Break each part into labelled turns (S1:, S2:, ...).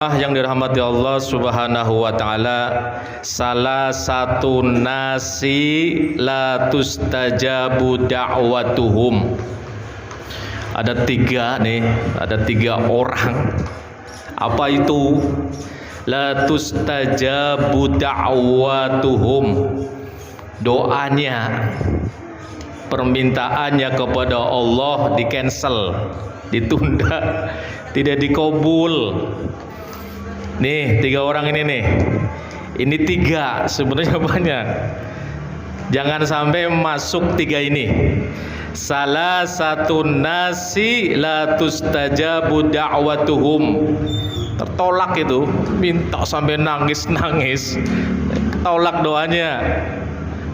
S1: Yang dirahmati Allah Subhanahu wa taala, salah satu nasi la tustajabu da'watuhum. Ada tiga orang. Apa itu? La tustajabu da'watuhum. Doanya, permintaannya kepada Allah di cancel, ditunda, tidak dikabul. Nih, tiga orang ini nih. Ini tiga, sebenarnya banyak. Jangan sampai masuk tiga ini. Salah satu nasi la tustajabu da'watuhum. Tertolak itu, minta sampai nangis-nangis. Tolak doanya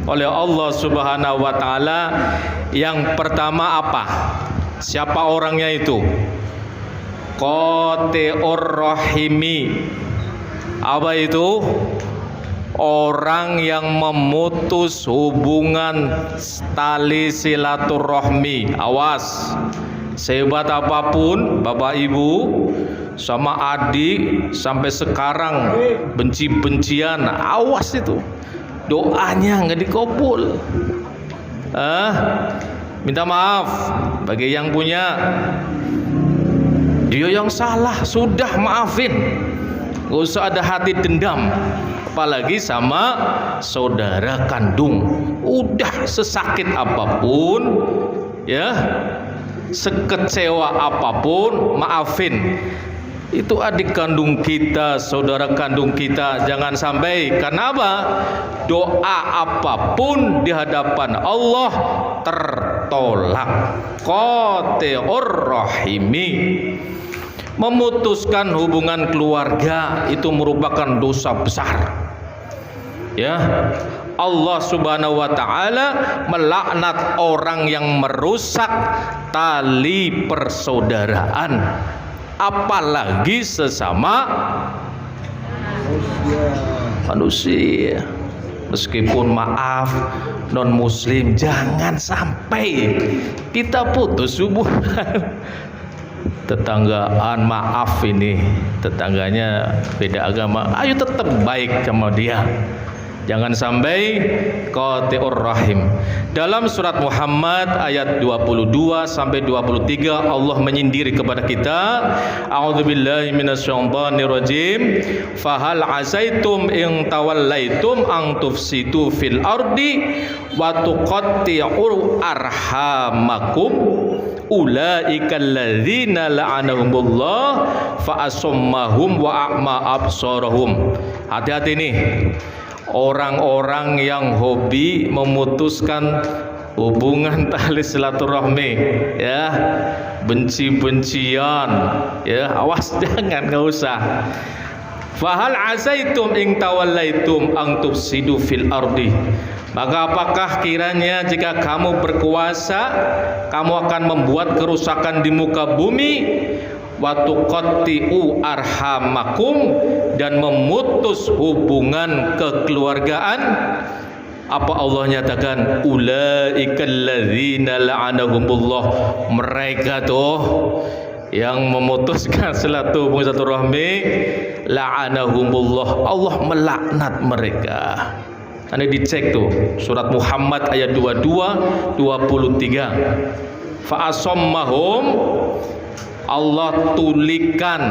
S1: oleh Allah Subhanahu wa taala. Yang pertama apa? Siapa orangnya itu? Qati'ur rahimi. Apa itu? Orang yang memutus hubungan tali silaturahmi. Awas, sehebat apapun Bapak Ibu sama adik sampai sekarang benci-bencian, awas itu, doanya nggak dikabul. Minta maaf bagi yang punya. Dia yang salah, sudah maafin. Gak usah ada hati dendam. Apalagi sama saudara kandung. Udah sesakit apapun, ya, sekecewa apapun, maafin. Itu adik kandung kita, saudara kandung kita. Jangan sampai, karena apa? Doa apapun di hadapan Allah tertolak. Qati'ur rahimi. Memutuskan hubungan keluarga itu merupakan dosa besar. Ya, Allah Subhanahu wa taala melaknat orang yang merusak tali persaudaraan, apalagi sesama manusia. Meskipun maaf non muslim, jangan sampai kita putus hubungan. Tetanggaan, maaf ini tetangganya beda agama, ayo tetap baik sama dia. Jangan sampai qati'ur rahim. Dalam surat Muhammad ayat 22 sampai 23 Allah menyindir kepada kita. A'udzubillahi minasyaitonir rajim. Fahal asaitum in tawallaitum an tufsidu fil ardi wa tuqatti'u arhamakum. Ulaika alladzina la'anahumullah fa asammahum wa a'ma absarahum. Hati-hati nih, orang-orang yang hobi memutuskan hubungan tali silaturahmi, ya, benci-bencian, ya, awas, jangan, nggak usah. Fahal asaitum in tawallaitum an tufsidu fil ardi. Maka apakah kiranya jika kamu berkuasa, kamu akan membuat kerusakan di muka bumi, wa tuqatti'u arhamakum, dan memutus hubungan kekeluargaan. Apa Allah nyatakan? Ulaikal ladzina la'anahumullah. Mereka tuh yang memutuskan silaturahmi, la'anahumullah, Allah melaknat mereka. Anda dicek tuh surat Muhammad ayat 22 23. Fa asammahum, Allah tulikan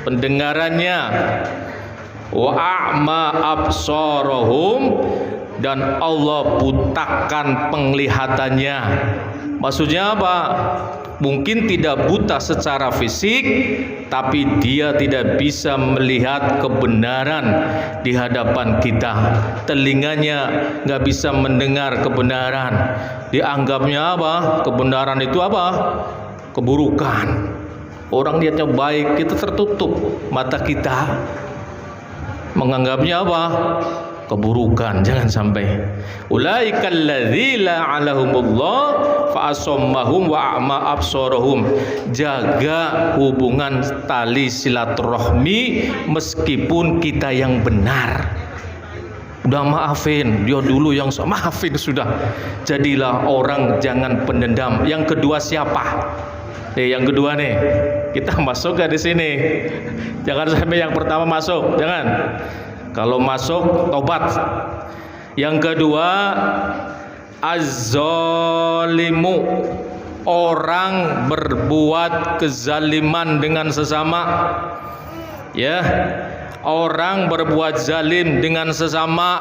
S1: pendengarannya, wa a'ma absarahum, dan Allah butakan penglihatannya. Maksudnya apa? Mungkin tidak buta secara fisik, tapi dia tidak bisa melihat kebenaran di hadapan kita. Telinganya nggak bisa mendengar kebenaran. Dianggapnya apa? Kebenaran itu apa? Keburukan. Orang niatnya baik, kita tertutup mata kita, menganggapnya apa? Keburukan. Jangan sampai. Ulaikal ladzina la'anahumullah fa asammahum wa a'ma absarahum. Jaga hubungan tali silaturahmi meskipun kita yang benar. Udah maafin, dia dulu yang maafin sudah. Jadilah orang jangan pendendam. Yang kedua siapa? Yang kedua nih, kita masuk gak di sini? Jangan sampai yang pertama masuk, jangan. Kalau masuk tobat. Yang kedua, az-zalimu, orang berbuat kezaliman dengan sesama. Ya, orang berbuat zalim dengan sesama,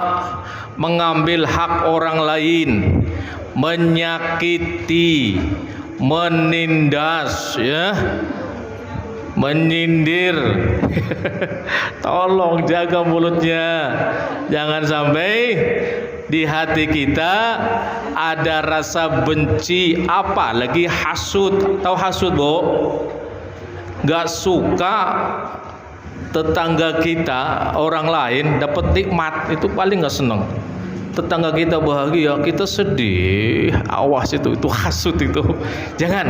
S1: mengambil hak orang lain, menyakiti, menindas, ya, menyindir. Tolong jaga mulutnya, jangan sampai di hati kita ada rasa benci, apalagi hasud. Tahu hasud, Bu? Gak suka tetangga kita, orang lain dapat nikmat, itu paling gak seneng. Tetangga kita bahagia, kita sedih. Awas, itu hasud itu. Jangan.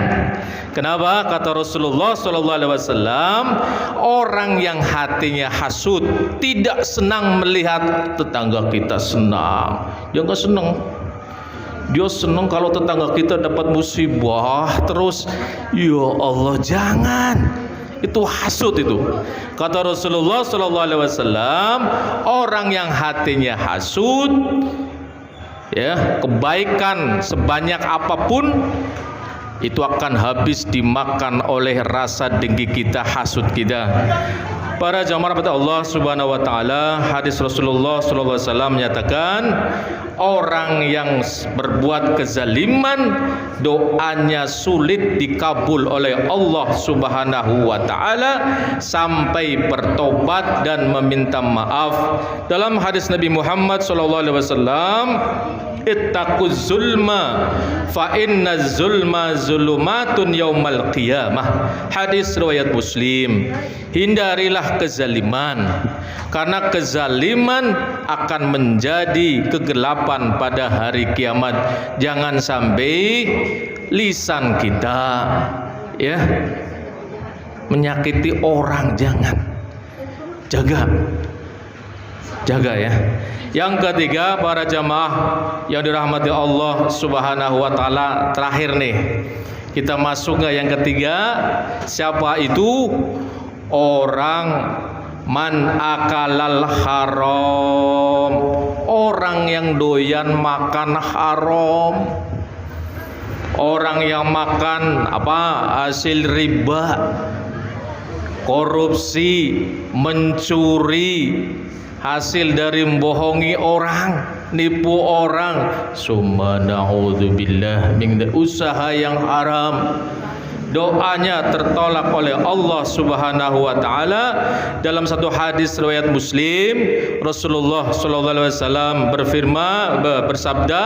S1: Kenapa? Kata Rasulullah SAW, orang yang hatinya hasud tidak senang melihat tetangga kita senang. Dia nggak senang. Dia senang kalau tetangga kita dapat musibah terus. Ya Allah, jangan. Itu hasud itu. Kata Rasulullah SAW, orang yang hatinya hasud, ya, kebaikan sebanyak apapun itu akan habis dimakan oleh rasa dengki kita, hasud kita. Para jamaah rahmat Allah Subhanahu wa taala, hadis Rasulullah sallallahu alaihi wasallam menyatakan, orang yang berbuat kezaliman doanya sulit dikabul oleh Allah Subhanahu wa taala sampai bertobat dan meminta maaf. Dalam hadis Nabi Muhammad sallallahu alaihi wasallam, ittaquz zulma fa inna zulma zulumatun yaumal qiyamah. Hadis riwayat Muslim. Hindarilah kezaliman, karena kezaliman akan menjadi kegelapan pada hari kiamat. Jangan sampai lisan kita, ya, menyakiti orang, jangan. Jaga ya. Yang ketiga, para jamaah yang dirahmati Allah Subhanahu wa taala, terakhir nih. Kita masuk ke yang ketiga. Siapa itu? Orang man akalal haram, orang yang doyan makan haram, orang yang makan hasil riba, korupsi, mencuri, hasil dari membohongi orang, nipu orang, summa na'udzubillah min usaha yang haram. Doanya tertolak oleh Allah Subhanahu wa taala. Dalam satu hadis riwayat Muslim, Rasulullah sallallahu alaihi wasallam bersabda,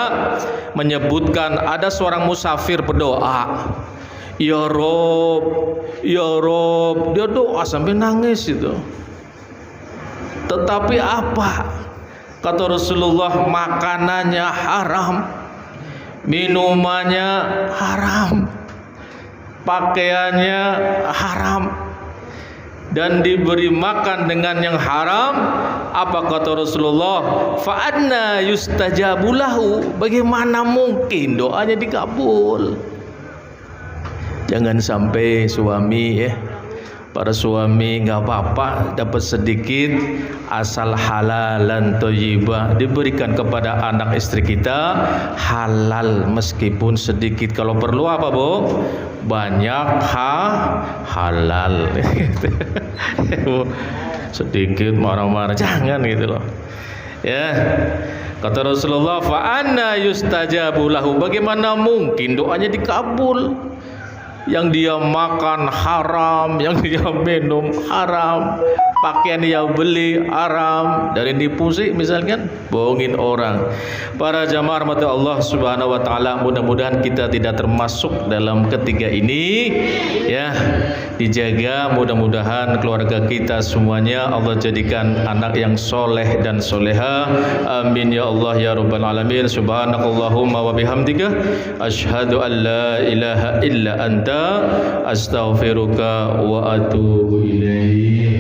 S1: menyebutkan ada seorang musafir berdoa, ya Rob, ya Rob. Dia doa sampai nangis itu. Tetapi apa? Kata Rasulullah, makanannya haram, minumannya haram, pakaiannya haram, dan diberi makan dengan yang haram. Apa kata Rasulullah? Fa anna yustajabu lahu, bagaimana mungkin doanya dikabul? Jangan sampai suami, ya, para suami, nggak apa-apa dapat sedikit asal halalan thayyibah, diberikan kepada anak istri kita halal meskipun sedikit. Kalau perlu apa, Bu? Banyak halal. Sedikit marah-marah, jangan gitu loh. Ya. Kata Rasulullah, fa anna yustajabu lahu, bagaimana mungkin doanya dikabul? Yang dia makan haram, yang dia minum haram, pakaian dia beli haram, dari nipu sih misalkan, bohongin orang. Para jamaah rahmat Allah Subhanahu wa taala, mudah-mudahan kita tidak termasuk dalam ketiga ini, ya. Dijaga, mudah-mudahan keluarga kita semuanya Allah jadikan anak yang soleh dan soleha. Amin ya Allah ya rabbal alamin. Subhanakallahumma wa bihamdika asyhadu an la ilaha illa anta astaghfiruka wa atubu ilaik.